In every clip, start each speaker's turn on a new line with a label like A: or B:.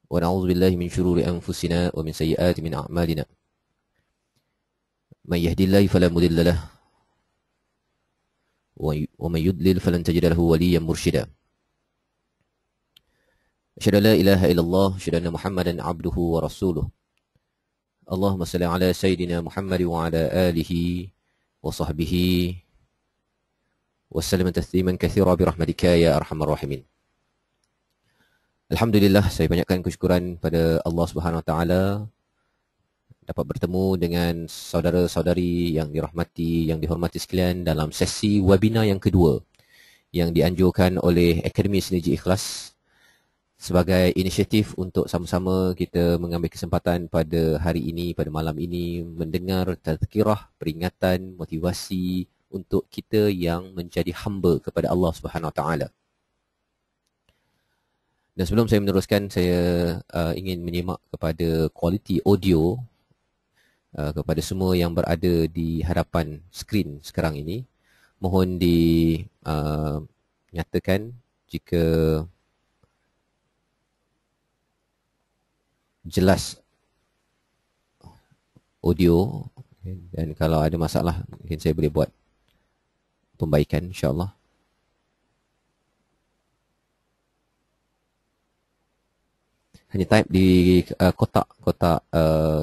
A: ونعوذ بالله من شرور أنفسنا ومن سيئات من أعمالنا من يهدي الله فلا مضل له ومن يضلل فلن تجد له وليا مرشدا أشهد أن لا إله إلا الله أشهد أن محمدا عبده ورسوله اللهم صل على سيدنا محمد وعلى آله وصحبه وسلم تسليما كثيرا برحمتك يا أرحم الراحمين. Alhamdulillah, saya banyakkan kesyukuran pada Allah Subhanahu Wa Taala dapat bertemu dengan saudara-saudari yang dirahmati, yang dihormati sekalian dalam sesi webinar yang kedua yang dianjurkan oleh Akademi Sinergi Ikhlas sebagai inisiatif untuk sama-sama kita mengambil kesempatan pada hari ini, pada malam ini mendengar tazkirah, peringatan, motivasi untuk kita yang menjadi hamba kepada Allah Subhanahu Wa Taala. Dan sebelum saya meneruskan, saya ingin menyimak kepada kualiti audio kepada semua yang berada di hadapan skrin sekarang ini. Mohon dinyatakan jika jelas audio, dan kalau ada masalah mungkin saya boleh buat pembaikan insya-Allah. Hanya type di kotak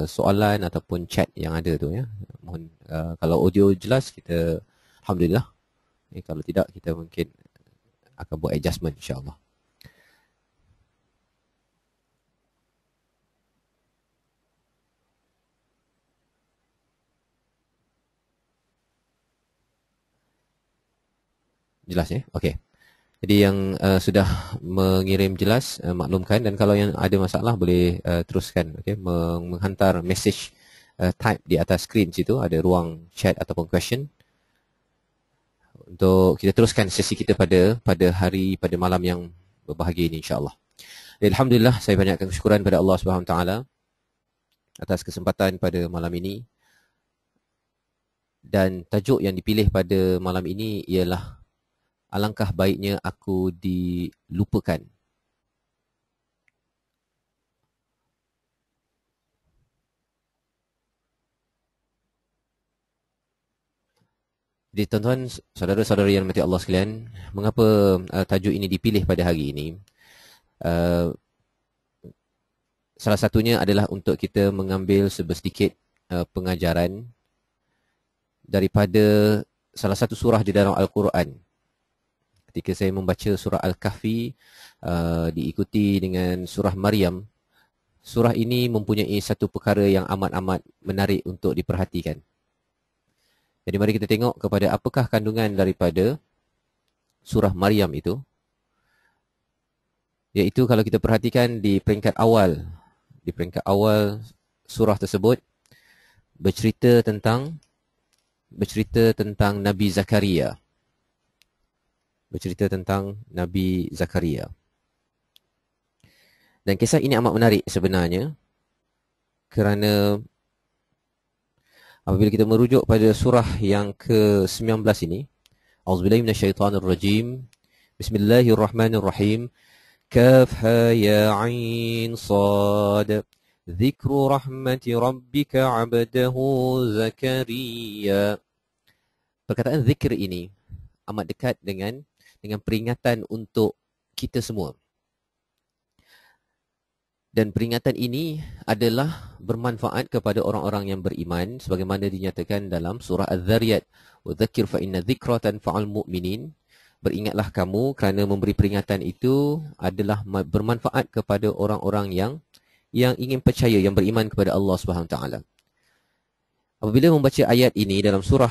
A: soalan ataupun chat yang ada tu ya. Mohon kalau audio jelas kita alhamdulillah. Kalau tidak kita mungkin akan buat adjustment insya-Allah. Jelas ya? Okey. Jadi yang sudah mengirim jelas maklumkan, dan kalau yang ada masalah boleh teruskan, okay? Menghantar message type di atas skrin situ ada ruang chat ataupun question untuk kita teruskan sesi kita pada malam yang berbahagia ini insya-Allah. Alhamdulillah, saya banyakkan kesyukuran pada Allah Subhanahu Taala atas kesempatan pada malam ini, dan tajuk yang dipilih pada malam ini ialah alangkah baiknya aku dilupakan. Jadi tuan-tuan, saudara-saudara yang dirahmati Allah sekalian, mengapa tajuk ini dipilih pada hari ini? Salah satunya adalah untuk kita mengambil sedikit pengajaran daripada salah satu surah di dalam Al-Quran. Ketika saya membaca surah Al-Kahfi diikuti dengan surah Maryam, surah ini mempunyai satu perkara yang amat-amat menarik untuk diperhatikan. Jadi mari kita tengok kepada apakah kandungan daripada surah Maryam itu. Iaitu kalau kita perhatikan di peringkat awal surah tersebut bercerita tentang Nabi Zakaria. Dan kisah ini amat menarik sebenarnya, kerana apabila kita merujuk pada surah yang ke-19 ini, A'udzubillahi minasyaitonirrajim. Bismillahirrahmanirrahim. Kaf ha ya 'ain sad. Dzikru rahmati rabbika 'abdahu Zakaria. Perkataan zikr ini amat dekat dengan peringatan untuk kita semua. Dan peringatan ini adalah bermanfaat kepada orang-orang yang beriman sebagaimana dinyatakan dalam surah Az-Zariyat. Wa dzakir fa inna dzikra tanfa'ul mu'minin. Beringatlah kamu kerana memberi peringatan itu adalah bermanfaat kepada orang-orang yang ingin percaya, yang beriman kepada Allah Subhanahu taala. Apabila membaca ayat ini dalam surah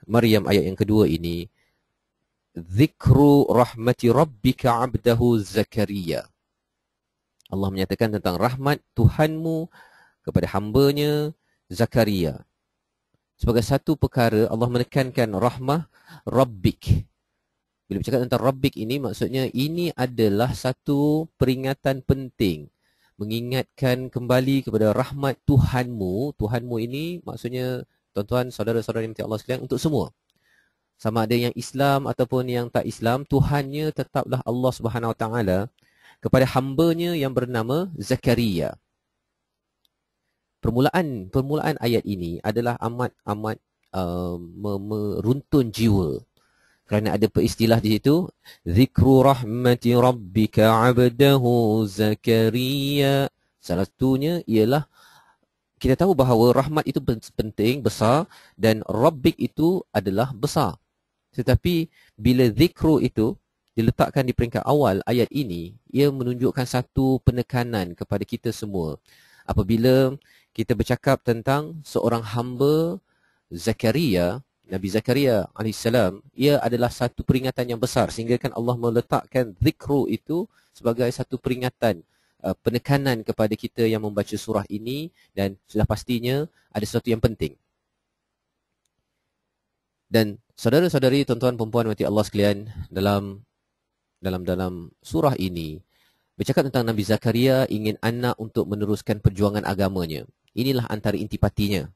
A: Maryam ayat yang kedua ini, Zikru rahmati rabbika abdahu Zakaria. Allah menyatakan tentang rahmat Tuhanmu kepada hambanya Zakaria. Sebagai satu perkara Allah menekankan rahmah Rabbik. Bila bercakap tentang Rabbik ini, maksudnya ini adalah satu peringatan penting, mengingatkan kembali kepada rahmat Tuhanmu. Tuhanmu ini maksudnya tuan-tuan, saudara-saudara yang dirahmati Allah sekalian, untuk semua. Sama ada yang Islam ataupun yang tak Islam, Tuhannya tetaplah Allah Subhanahu Wa Taala. kepada hambanya yang bernama Zakaria. Permulaan ayat ini adalah amat meruntun jiwa. Kerana ada peristilah di situ, zikru rahmati rabbika 'abdahu Zakaria. Salah satunya ialah kita tahu bahawa rahmat itu penting, besar, dan rabbik itu adalah besar. Tetapi bila zikru itu diletakkan di peringkat awal ayat ini, ia menunjukkan satu penekanan kepada kita semua. Apabila kita bercakap tentang seorang hamba Zakaria, Nabi Zakaria AS, ia adalah satu peringatan yang besar sehingga kan Allah meletakkan zikru itu sebagai satu peringatan, penekanan kepada kita yang membaca surah ini, dan sudah pastinya ada sesuatu yang penting. Dan saudara-saudari, tuan-tuan, perempuan mati Allah sekalian, dalam surah ini bercakap tentang Nabi Zakaria ingin anak untuk meneruskan perjuangan agamanya. Inilah antara intipatinya.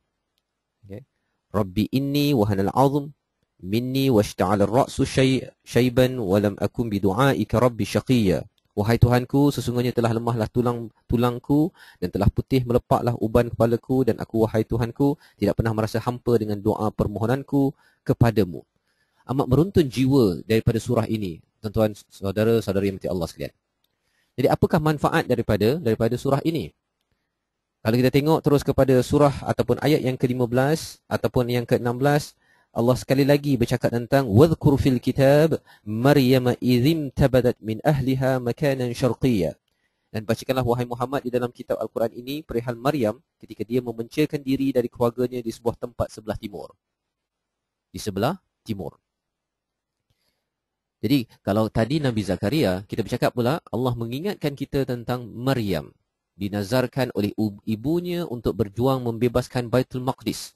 A: Okay. Rabbi inni wahanal azm minni washta'ala ar-ra'su syaiban wa lam akun bidu'aika rabbi syaqiyya. Wahai Tuhanku, sesungguhnya telah lemahlah tulangku dan telah putih melepaklah uban kepalaku, dan aku, wahai Tuhanku, tidak pernah merasa hampa dengan doa permohonanku kepadamu. Amat meruntun jiwa daripada surah ini, tuan-tuan, saudara-saudari yang mati Allah sekalian. Jadi apakah manfaat daripada surah ini? Kalau kita tengok terus kepada surah ataupun ayat yang ke-15 ataupun yang ke-16, Allah sekali lagi bercakap tentang wadhkur fil kitab Maryam idzim tabadat min ahliha makanan syarqiyya. Dan bacakanlah wahai Muhammad di dalam kitab Al-Quran ini perihal Maryam ketika dia memencilkan diri dari keluarganya di sebuah tempat sebelah timur. Di sebelah timur. Jadi kalau tadi Nabi Zakaria, kita bercakap pula Allah mengingatkan kita tentang Maryam. Dinazarkan oleh ibunya untuk berjuang membebaskan Baitul Maqdis.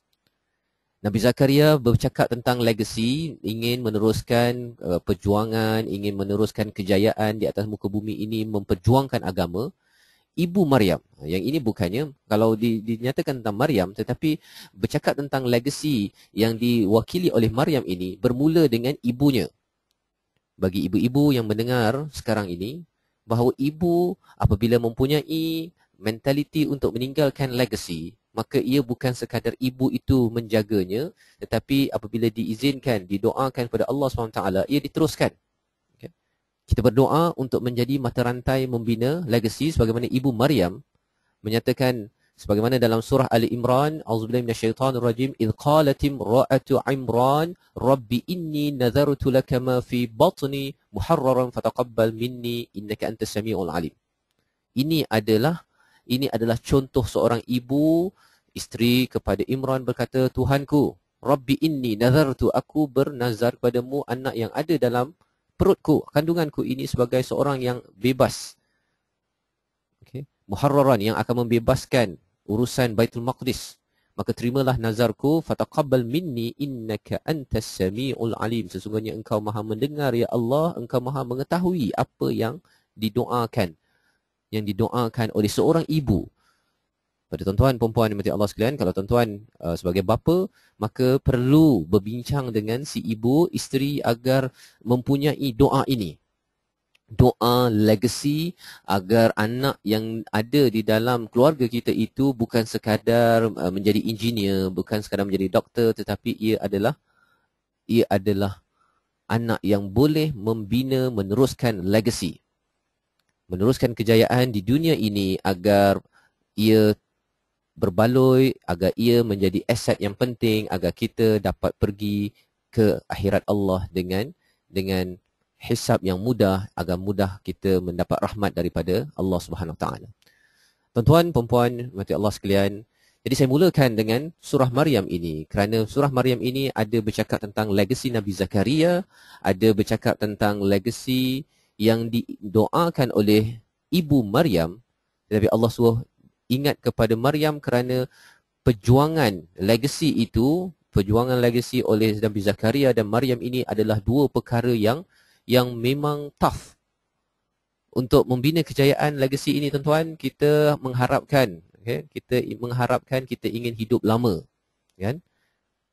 A: Nabi Zakaria bercakap tentang legasi, ingin meneruskan perjuangan, ingin meneruskan kejayaan di atas muka bumi ini, memperjuangkan agama. Ibu Maryam, yang ini bukannya kalau dinyatakan tentang Maryam, tetapi bercakap tentang legasi yang diwakili oleh Maryam ini bermula dengan ibunya. Bagi ibu-ibu yang mendengar sekarang ini, bahawa ibu apabila mempunyai mentaliti untuk meninggalkan legacy, maka ia bukan sekadar ibu itu menjaganya, tetapi apabila diizinkan, didoakan kepada Allah SWT, ia diteruskan. Okay. Kita berdoa untuk menjadi mata rantai membina legacy sebagaimana ibu Maryam menyatakan, sebagaimana dalam surah Ali Imran, auzubillahi minasyaitonirrajim, idh qalat imra'atu Imran rabbi inni nadhartu laka ma fi batni muharraran fataqabbal minni innaka antas samiul alim. Ini adalah contoh seorang ibu, isteri kepada Imran berkata, Tuhanku, rabbi inni nadhartu, aku bernazar kepadamu anak yang ada dalam perutku, kandunganku ini sebagai seorang yang bebas. Okay. Muharraran, yang akan membebaskan urusan Baitul Maqdis. Maka terimalah nazarku, fataqabbal minni innaka antas samiul alim. Sesungguhnya engkau maha mendengar ya Allah, engkau maha mengetahui apa yang didoakan oleh seorang ibu. Pada tuan-tuan perempuan yang mati Allah sekalian, kalau tuan-tuan sebagai bapa, maka perlu berbincang dengan si ibu, isteri agar mempunyai doa ini. Doa legacy agar anak yang ada di dalam keluarga kita itu bukan sekadar menjadi engineer, bukan sekadar menjadi doktor, tetapi ia adalah anak yang boleh membina, meneruskan legacy, meneruskan kejayaan di dunia ini agar ia berbaloi, agar ia menjadi aset yang penting, agar kita dapat pergi ke akhirat Allah dengan hisab yang mudah, agar mudah kita mendapat rahmat daripada Allah Subhanahu Wa Taala. Tuan-tuan, perempuan, mati Allah sekalian, jadi saya mulakan dengan surah Maryam ini kerana surah Maryam ini ada bercakap tentang legasi Nabi Zakaria, ada bercakap tentang legasi yang didoakan oleh ibu Maryam, tetapi Allah suruh ingat kepada Maryam kerana perjuangan legasi itu, perjuangan legasi oleh Nabi Zakaria dan Maryam ini adalah dua perkara yang memang tough. Untuk membina kejayaan legasi ini, tuan-tuan, kita mengharapkan, kita ingin hidup lama, kan?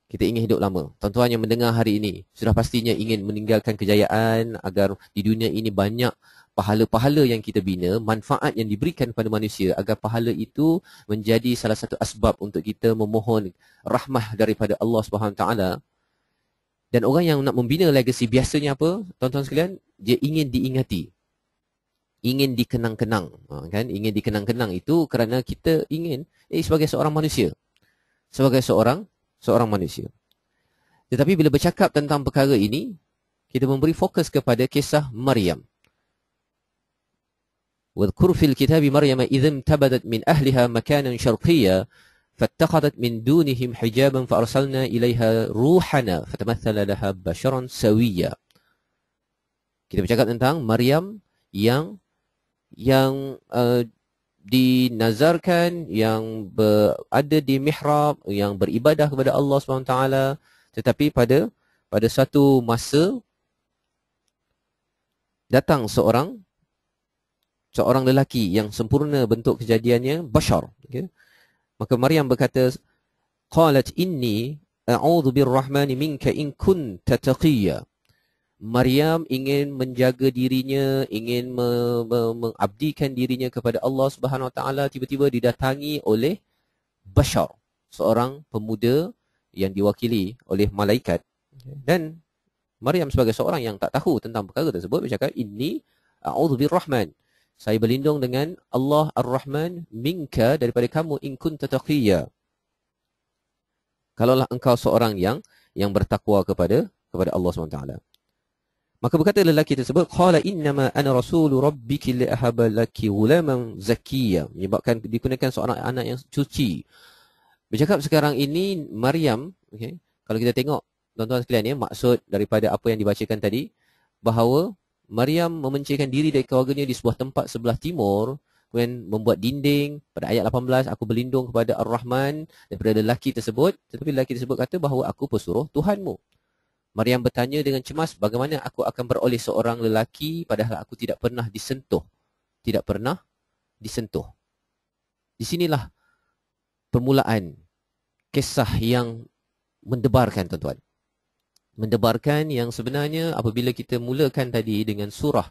A: Kita ingin hidup lama. Tuan-tuan yang mendengar hari ini sudah pastinya ingin meninggalkan kejayaan agar di dunia ini banyak pahala-pahala yang kita bina, manfaat yang diberikan kepada manusia agar pahala itu menjadi salah satu asbab untuk kita memohon rahmah daripada Allah Subhanahu taala. Dan orang yang nak membina legasi biasanya apa? Tuan-tuan sekalian, dia ingin diingati. Ingin dikenang-kenang, kan? Ingin dikenang-kenang itu kerana kita ingin sebagai seorang manusia. Sebagai seorang manusia. Tetapi bila bercakap tentang perkara ini, kita memberi fokus kepada kisah Maryam. وَاذْكُرْ فِي الْكِتَابِ مَرْيَمَ إِذِ انْتَبَذَتْ مِنْ أَهْلِهَا مَكَانًا شَرْقِيًّا فَاتَّخَذَتْ مِنْ دُونِهِمْ حِجَابًا فَأَرْسَلْنَا إِلَيْهَا رُوحَنَا فَتَمَثَّلَ لَهَا بَشَرًا سَوِيًّا. Kita bercakap tentang Maryam yang dinazarkan, yang berada di mihrab, yang beribadah kepada Allah SWT, tetapi pada satu masa datang seorang lelaki yang sempurna bentuk kejadiannya, bashar. Okay? Maka Maryam berkata, qalat inni a'udzu birrahmani minka in kunta taqiyya. Maryam ingin menjaga dirinya, ingin mengabdikan dirinya kepada Allah Subhanahu Wa Taala, tiba-tiba didatangi oleh bashar, seorang pemuda yang diwakili oleh malaikat. Dan Maryam sebagai seorang yang tak tahu tentang perkara tersebut bercakap, inni a'udzu birrahman, saya berlindung dengan Allah Ar-Rahman, minka, daripada kamu, in kunta taqiyya, kalaulah engkau seorang yang bertakwa kepada Allah SWT. Maka berkata lelaki tersebut, qala innama ana rasulu rabbiki li ahaba laki ghulaman zakiyya, menyebabkan digunakan seorang anak yang suci. Bercakap sekarang ini Maryam, okay, kalau kita tengok tuan-tuan sekalian, maksud daripada apa yang dibacakan tadi, bahawa Maryam memencihkan diri dari keluarganya di sebuah tempat sebelah timur, kemudian membuat dinding. Pada ayat 18, aku berlindung kepada Ar-Rahman daripada lelaki tersebut. Tetapi lelaki tersebut kata bahawa aku pesuruh Tuhanmu. Maryam bertanya dengan cemas, bagaimana aku akan beroleh seorang lelaki padahal aku tidak pernah disentuh. Tidak pernah disentuh. Di sinilah permulaan kisah yang mendebarkan, tuan-tuan. Mendebarkan yang sebenarnya apabila kita mulakan tadi dengan surah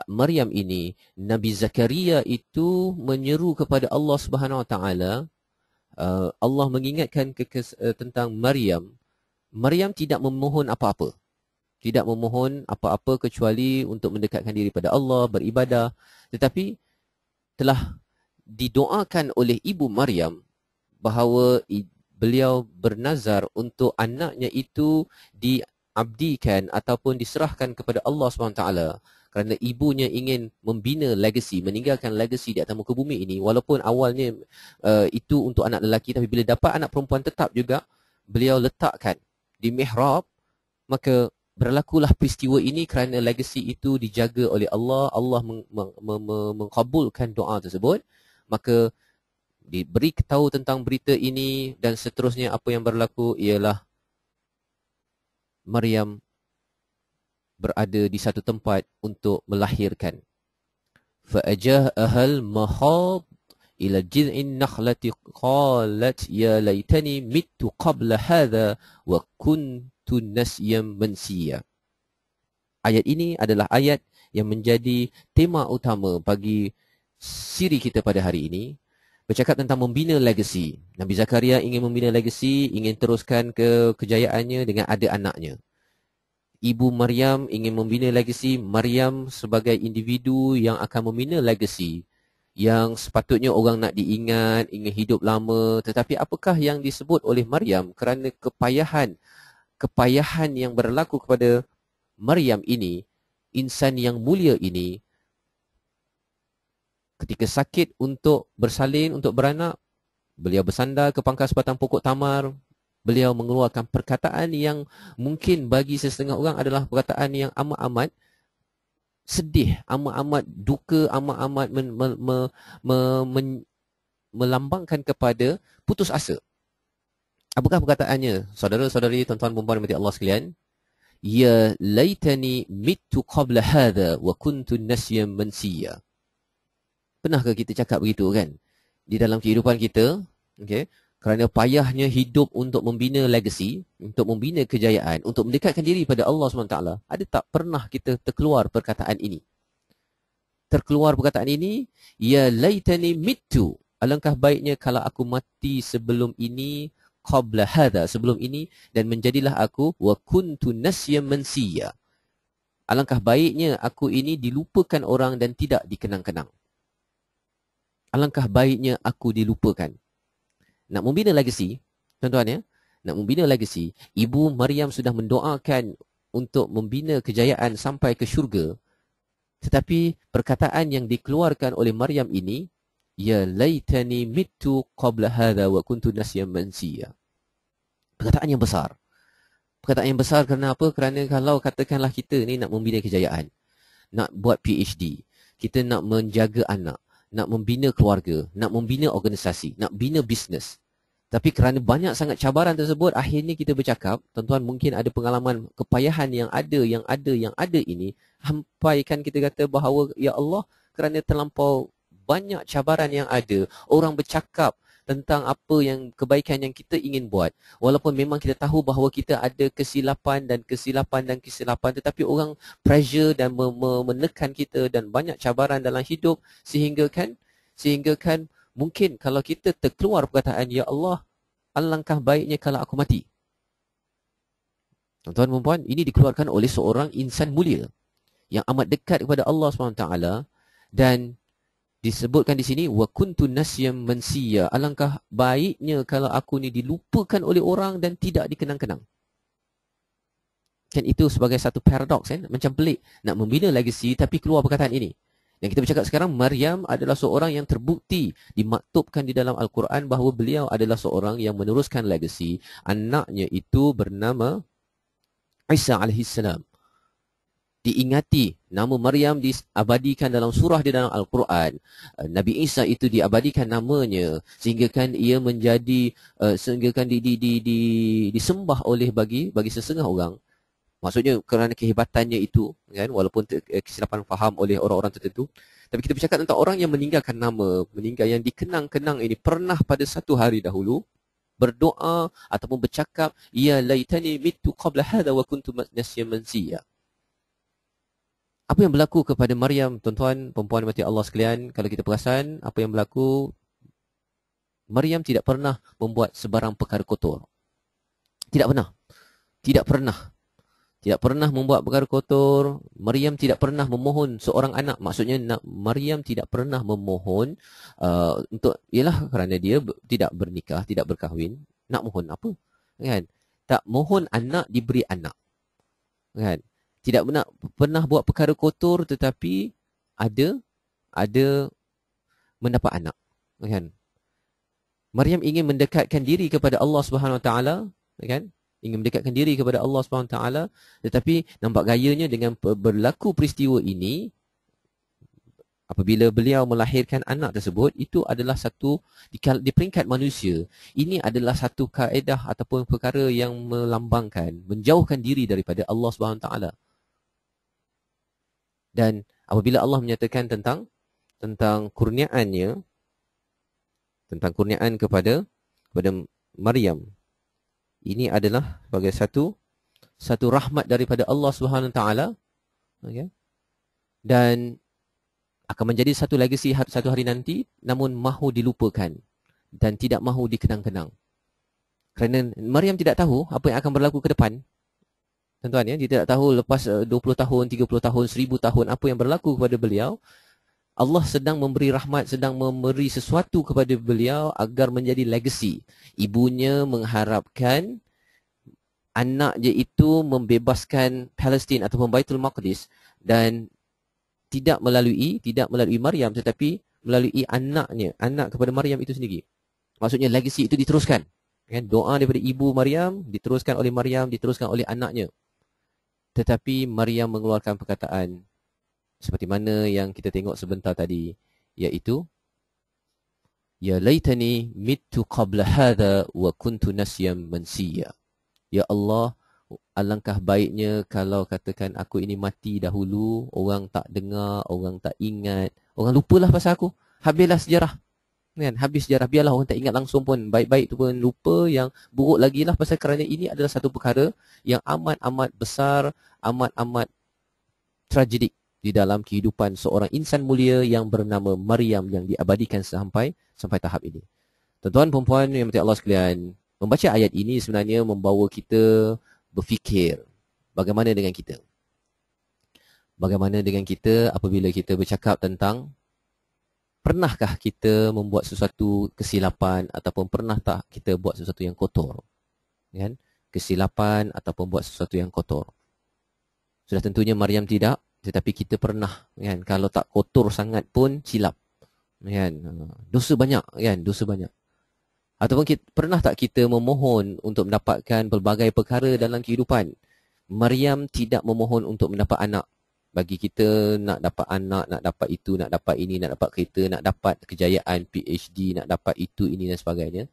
A: Maryam ini, Nabi Zakaria itu menyeru kepada Allah Subhanahu Wa Taala. Allah mengingatkan tentang Maryam. Maryam tidak memohon apa-apa. Tidak memohon apa-apa kecuali untuk mendekatkan diri pada Allah, beribadah. Tetapi telah didoakan oleh ibu Maryam bahawa beliau bernazar untuk anaknya itu diabdikan ataupun diserahkan kepada Allah SWT, kerana ibunya ingin membina legasi, meninggalkan legasi di atas muka bumi ini. Walaupun awalnya itu untuk anak lelaki, tapi bila dapat anak perempuan tetap juga beliau letakkan di mihrab. Maka berlakulah peristiwa ini kerana legasi itu dijaga oleh Allah. Allah mengkabulkan doa tersebut. Maka diberi tahu tentang berita ini, dan seterusnya apa yang berlaku ialah Maryam berada di satu tempat untuk melahirkan. Fa'aja'ahal mahad ila jid'in nakhlati qalat ya laitani mittu qabla hadha wa kuntu nasyan mansiya. Ayat ini adalah ayat yang menjadi tema utama bagi siri kita pada hari ini. Bercakap tentang membina legasi. Nabi Zakaria ingin membina legasi, ingin teruskan kejayaannya dengan ada anaknya. Ibu Maryam ingin membina legasi. Maryam sebagai individu yang akan membina legasi, yang sepatutnya orang nak diingat, ingin hidup lama. Tetapi apakah yang disebut oleh Maryam kerana kepayahan yang berlaku kepada Maryam ini, insan yang mulia ini, ketika sakit untuk bersalin, untuk beranak, beliau bersandar ke pangkal sebatang pokok tamar. Beliau mengeluarkan perkataan yang mungkin bagi setengah orang adalah perkataan yang amat-amat sedih, amat-amat duka, amat-amat melambangkan kepada putus asa. Apakah perkataannya? Saudara-saudari, tuan-tuan, puan-puan dimati Allah sekalian. Ya laitani mittu qabla hadha wa kuntu nasyan mansiya. Pernahkah kita cakap begitu kan? Di dalam kehidupan kita, okay? kerana payahnya hidup untuk membina legacy, untuk membina kejayaan, untuk mendekatkan diri pada Allah SWT, ada tak pernah kita terkeluar perkataan ini? Terkeluar perkataan ini, ya laitani mittu. Alangkah baiknya kalau aku mati sebelum ini, qabla hadha, sebelum ini, dan menjadilah aku wa kuntu nasyan mansiya. Alangkah baiknya aku ini dilupakan orang dan tidak dikenang-kenang. Alangkah baiknya aku dilupakan. Nak membina legacy, tuan-tuan ya, nak membina legacy, Ibu Maryam sudah mendoakan untuk membina kejayaan sampai ke syurga. Tetapi perkataan yang dikeluarkan oleh Maryam ini, ya laitani mittu qabla hadha wa kuntu nasyan mansiya. Perkataan yang besar. Perkataan yang besar kerana apa? Kerana kalau katakanlah kita ni nak membina kejayaan, nak buat PhD, kita nak menjaga anak, nak membina keluarga, nak membina organisasi, nak bina bisnes. Tapi kerana banyak sangat cabaran tersebut, akhirnya kita bercakap, tuan-tuan mungkin ada pengalaman kepayahan yang ada ini, sampaikan kita kata bahawa, ya Allah, kerana terlampau banyak cabaran yang ada, orang bercakap tentang apa yang kebaikan yang kita ingin buat. Walaupun memang kita tahu bahawa kita ada kesilapan, tetapi orang pressure dan menekan kita dan banyak cabaran dalam hidup sehingga kan mungkin kalau kita terkeluar perkataan, ya Allah, alangkah baiknya kalau aku mati. Tuan-tuan dan puan, ini dikeluarkan oleh seorang insan mulia yang amat dekat kepada Allah SWT, dan disebutkan di sini wa kuntu nasyan mansiya. Alangkah baiknya kalau aku ni dilupakan oleh orang dan tidak dikenang-kenang. Kan itu sebagai satu paradoks kan, macam pelik nak membina legacy tapi keluar perkataan ini. Dan kita bercakap sekarang, Maryam adalah seorang yang terbukti dimaktubkan di dalam Al-Quran bahawa beliau adalah seorang yang meneruskan legacy. Anaknya itu bernama Isa alaihissalam. Diingati, nama Maryam diabadikan dalam surah di dalam Al-Quran. Nabi Isa itu diabadikan namanya sehingga kan ia menjadi sehingga kan disembah oleh bagi sesengah orang. Maksudnya kerana kehebatannya itu, kan, walaupun kesilapan faham oleh orang-orang tertentu. Tapi kita bercakap tentang orang yang meninggalkan nama, yang dikenang-kenang ini pernah pada satu hari dahulu berdoa ataupun bercakap, ya laitani mittu qabla hadha wa kuntu nasyan mansiya. Apa yang berlaku kepada Maryam, tuan-tuan, perempuan mati Allah sekalian, kalau kita perasan apa yang berlaku, Maryam tidak pernah membuat sebarang perkara kotor. Tidak pernah membuat perkara kotor. Maryam tidak pernah memohon seorang anak. Maksudnya Maryam tidak pernah memohon untuk, ialah kerana dia tidak bernikah, tidak berkahwin. Nak mohon apa? Kan? Tak mohon anak diberi anak. Kan? Tidak pernah buat perkara kotor tetapi ada mendapat anak. Kan? Maryam ingin mendekatkan diri kepada Allah Subhanahu Wa Taala, kan? Ingin mendekatkan diri kepada Allah SWT, tetapi nampak gayanya dengan berlaku peristiwa ini, apabila beliau melahirkan anak tersebut, itu adalah satu, di peringkat manusia, ini adalah satu kaedah ataupun perkara yang melambangkan, menjauhkan diri daripada Allah SWT. Dan apabila Allah menyatakan tentang kurniaannya, tentang kurniaan kepada Maryam, ini adalah sebagai satu rahmat daripada Allah Subhanahu Wa Taala, okay? Dan akan menjadi satu legacy satu hari nanti, namun mahu dilupakan dan tidak mahu dikenang-kenang. Kerana Maryam tidak tahu apa yang akan berlaku ke depan. Tuan-tuan ya, dia tidak tahu lepas 20 tahun, 30 tahun, 1000 tahun apa yang berlaku kepada beliau. Allah sedang memberi rahmat, sedang memberi sesuatu kepada beliau agar menjadi legacy. Ibunya mengharapkan anaknya itu membebaskan Palestin ataupun Baitul Maqdis, dan tidak melalui Maryam tetapi melalui anak kepada Maryam itu sendiri. Maksudnya legacy itu diteruskan. Kan? Doa daripada ibu Maryam diteruskan oleh Maryam, diteruskan oleh anaknya. Tetapi Maryam mengeluarkan perkataan seperti mana yang kita tengok sebentar tadi, iaitu ya laitani mittu qabla hadha wa kuntu nasyan mansiya. Ya Allah, alangkah baiknya kalau katakan aku ini mati dahulu, orang tak dengar, orang tak ingat, orang lupalah pasal aku, habislah sejarah. Kan? Habis sejarah, biarlah orang tak ingat langsung pun. Baik-baik tu pun lupa, yang buruk lagi lah, pasal kerana ini adalah satu perkara yang amat-amat besar, amat-amat tragedik di dalam kehidupan seorang insan mulia yang bernama Maryam, yang diabadikan sampai tahap ini. Tuan-tuan perempuan yang dirahmati Allah sekalian, membaca ayat ini sebenarnya membawa kita berfikir, bagaimana dengan kita? Bagaimana dengan kita apabila kita bercakap tentang pernahkah kita membuat sesuatu kesilapan, ataupun pernah tak kita buat sesuatu yang kotor? Kan? Kesilapan ataupun buat sesuatu yang kotor. Sudah tentunya Maryam tidak, tetapi kita pernah, kan? Kalau tak kotor sangat pun silap. Kan? Dosa banyak, kan? Dosa banyak. Ataupun pernah tak kita memohon untuk mendapatkan pelbagai perkara dalam kehidupan? Maryam tidak memohon untuk mendapat anak. Bagi kita, nak dapat anak, nak dapat itu, nak dapat ini, nak dapat kereta, nak dapat kejayaan PhD, nak dapat itu, ini dan sebagainya.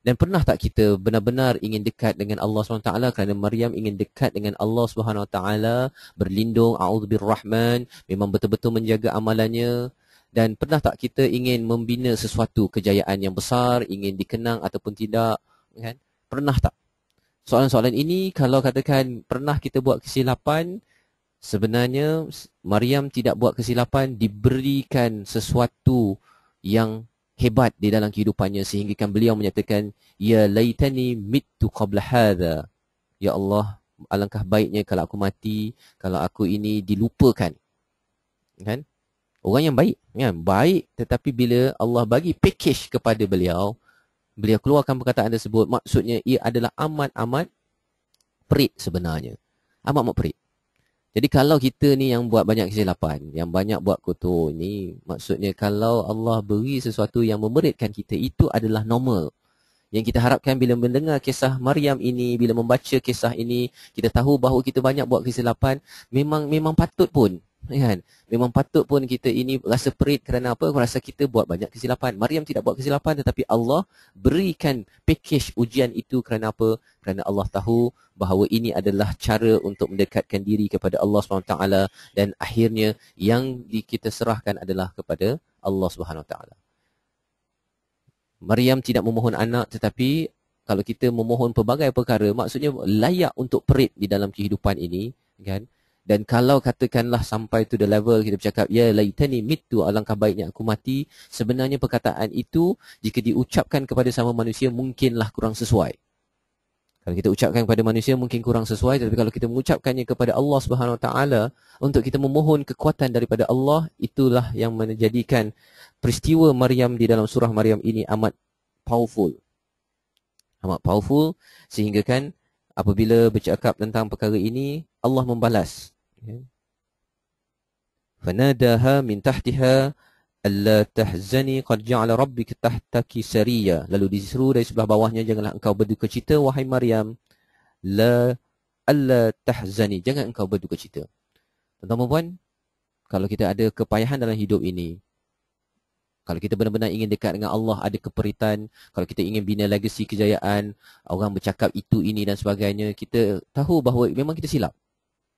A: Dan pernah tak kita benar-benar ingin dekat dengan Allah SWT, kerana Maryam ingin dekat dengan Allah SWT, berlindung, a'udzubirrahman, memang betul-betul menjaga amalannya. Dan pernah tak kita ingin membina sesuatu kejayaan yang besar, ingin dikenang ataupun tidak, kan? Pernah tak? Soalan-soalan ini, kalau katakan pernah kita buat kesilapan, sebenarnya Maryam tidak buat kesilapan, diberikan sesuatu yang hebat di dalam kehidupannya, sehingga kan beliau menyatakan, ya laitani mittu qabla hadha. Ya Allah, alangkah baiknya kalau aku mati, kalau aku ini dilupakan. Kan? Orang yang baik, kan? Baik, tetapi bila Allah bagi package kepada beliau, beliau keluarkan perkataan tersebut, maksudnya ia adalah amat-amat perit sebenarnya. Amat-amat perit. Jadi kalau kita ni yang buat banyak kesilapan, yang banyak buat kotor ni, maksudnya kalau Allah beri sesuatu yang memeritkan kita, itu adalah normal. Yang kita harapkan bila mendengar kisah Maryam ini, bila membaca kisah ini, kita tahu bahawa kita banyak buat kesilapan, memang patut pun. Kan? Memang patut pun kita ini rasa perit, kerana apa? Rasa kita buat banyak kesilapan. Maryam tidak buat kesilapan, tetapi Allah berikan package ujian itu kerana apa? Kerana Allah tahu bahawa ini adalah cara untuk mendekatkan diri kepada Allah SWT, dan akhirnya yang kita serahkan adalah kepada Allah SWT. Maryam tidak memohon anak, tetapi kalau kita memohon pelbagai perkara, maksudnya layak untuk perit di dalam kehidupan ini, kan? Dan kalau katakanlah sampai to the level kita bercakap, ya laitani mittu, alangkah baiknya aku mati, sebenarnya perkataan itu jika diucapkan kepada sama manusia mungkinlah kurang sesuai. Kalau kita ucapkan kepada manusia mungkin kurang sesuai, tetapi kalau kita mengucapkannya kepada Allah Subhanahu Wa Taala, untuk kita memohon kekuatan daripada Allah, itulah yang menjadikan peristiwa Maryam di dalam surah Maryam ini amat powerful. Amat powerful, sehingga kan apabila bercakap tentang perkara ini, Allah membalas. Fanadaha min tahtiha alla tahzani qad ja'ala rabbika tahtaki sariya. Lalu diseru dari sebelah bawahnya, janganlah engkau berduka cita wahai Maryam. Alla tahzani, jangan engkau berduka cita. Tuan-tuan, kalau kita ada kepayahan dalam hidup ini, kalau kita benar-benar ingin dekat dengan Allah, ada keperitan, kalau kita ingin bina legasi kejayaan, orang bercakap itu, ini dan sebagainya, kita tahu bahawa memang kita silap.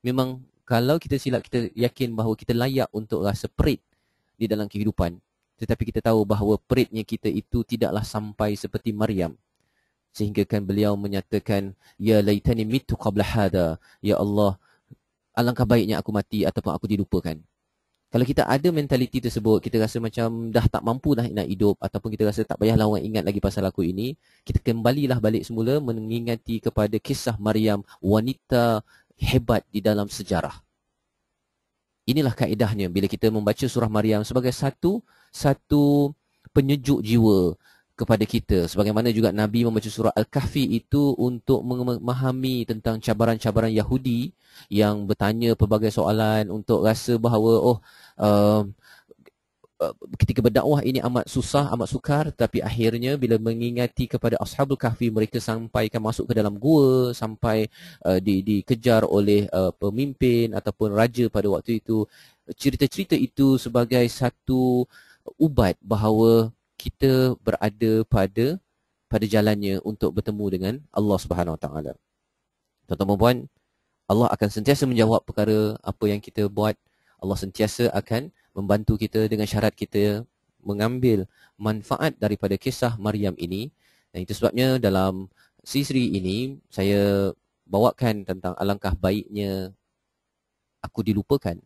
A: Memang kalau kita silap, kita yakin bahawa kita layak untuk rasa perit di dalam kehidupan. Tetapi kita tahu bahawa peritnya kita itu tidaklah sampai seperti Maryam. Sehingga kan beliau menyatakan, ya laitani mittu qabla hadha. Ya Allah, alangkah baiknya aku mati ataupun aku dilupakan. Kalau kita ada mentaliti tersebut, kita rasa macam dah tak mampu dah nak hidup, ataupun kita rasa tak payahlah orang ingat lagi pasal aku ini, kita kembalilah balik semula mengingati kepada kisah Maryam, wanita hebat di dalam sejarah. Inilah kaedahnya bila kita membaca surah Maryam sebagai satu penyejuk jiwa kepada kita. Sebagaimana juga Nabi membaca surah Al-Kahfi itu untuk memahami tentang cabaran-cabaran Yahudi yang bertanya pelbagai soalan, untuk rasa bahawa ketika berdakwah ini amat susah, amat sukar, tapi akhirnya bila mengingati kepada Ashabul Kahfi, mereka sampaikan masuk ke dalam gua, sampai dikejar oleh pemimpin ataupun raja pada waktu itu. Cerita-cerita itu sebagai satu ubat bahawa kita berada pada jalannya untuk bertemu dengan Allah Subhanahu Wa Taala. Tuan-tuan dan puan, Allah akan sentiasa menjawab perkara apa yang kita buat. Allah sentiasa akan membantu kita dengan syarat kita mengambil manfaat daripada kisah Maryam ini. Dan itu sebabnya dalam siri ini saya bawakan tentang alangkah baiknya aku dilupakan.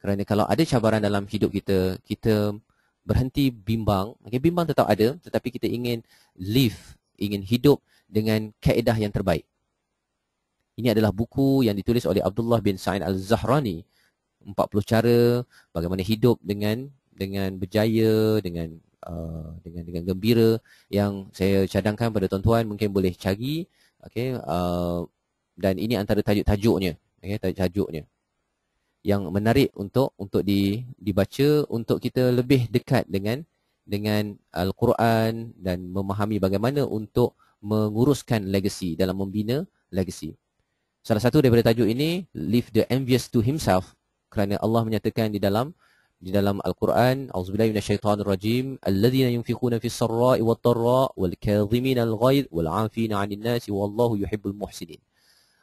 A: Kerana kalau ada cabaran dalam hidup kita, kita berhenti bimbang. Okay, bimbang tetap ada, tetapi kita ingin live, ingin hidup dengan kaedah yang terbaik. Ini adalah buku yang ditulis oleh Abdullah bin Sa'id Al-Zahrani. 40 cara bagaimana hidup dengan berjaya, dengan gembira, yang saya cadangkan pada tuan-tuan mungkin boleh cari. Okay, dan ini antara tajuk-tajuknya. Okay, tajuk-tajuknya yang menarik untuk dibaca, untuk kita lebih dekat dengan Al-Quran dan memahami bagaimana untuk menguruskan legacy, dalam membina legacy. Salah satu daripada tajuk ini, Leave the Envious to Himself, kerana Allah menyatakan di dalam Al-Quran, Auzubillahi minasyaitonirrajim, alladzina yunfiquna fis sarra'i wat dharra wal kadhimina al-ghaidh wal 'afina 'anil nasi wallahu yuhibbul muhsinin.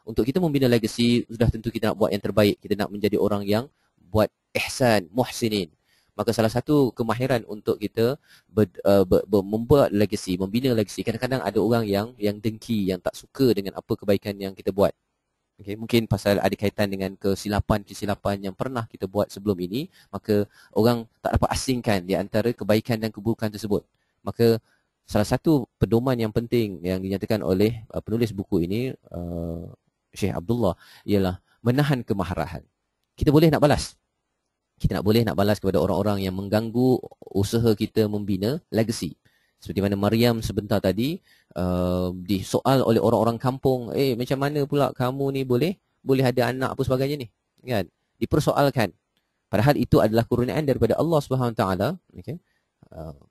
A: Untuk kita membina legacy, sudah tentu kita nak buat yang terbaik. Kita nak menjadi orang yang buat ihsan, muhsinin. Maka salah satu kemahiran untuk kita membuat legacy, membina legacy. Kadang-kadang ada orang yang dengki, yang tak suka dengan apa kebaikan yang kita buat. Okay, mungkin pasal ada kaitan dengan kesilapan yang pernah kita buat sebelum ini. Maka orang tak dapat asingkan di antara kebaikan dan keburukan tersebut. Maka salah satu pedoman yang penting yang dinyatakan oleh penulis buku ini, Syekh Abdullah, ialah menahan kemarahan. Kita boleh nak balas. Kita boleh nak balas kepada orang-orang yang mengganggu usaha kita membina legacy. Seperti mana Maryam sebentar tadi disoal oleh orang-orang kampung, macam mana pula kamu ni boleh ada anak apa sebagainya ni, kan? Dipersoalkan. Padahal itu adalah kurniaan daripada Allah Subhanahu Wa Taala. Okay?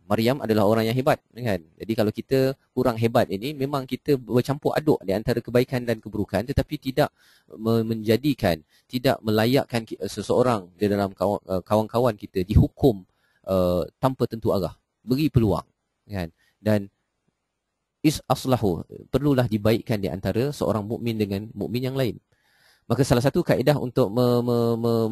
A: Maryam adalah orang yang hebat, kan? Jadi kalau kita kurang hebat ini, memang kita bercampur aduk di antara kebaikan dan keburukan, tetapi tidak menjadikan, tidak melayakkan seseorang di dalam kawan-kawan kita dihukum tanpa tentu arah. Beri peluang, kan? Dan aslahu, perlulah dibaikkan di antara seorang mukmin dengan mukmin yang lain. Maka salah satu kaedah untuk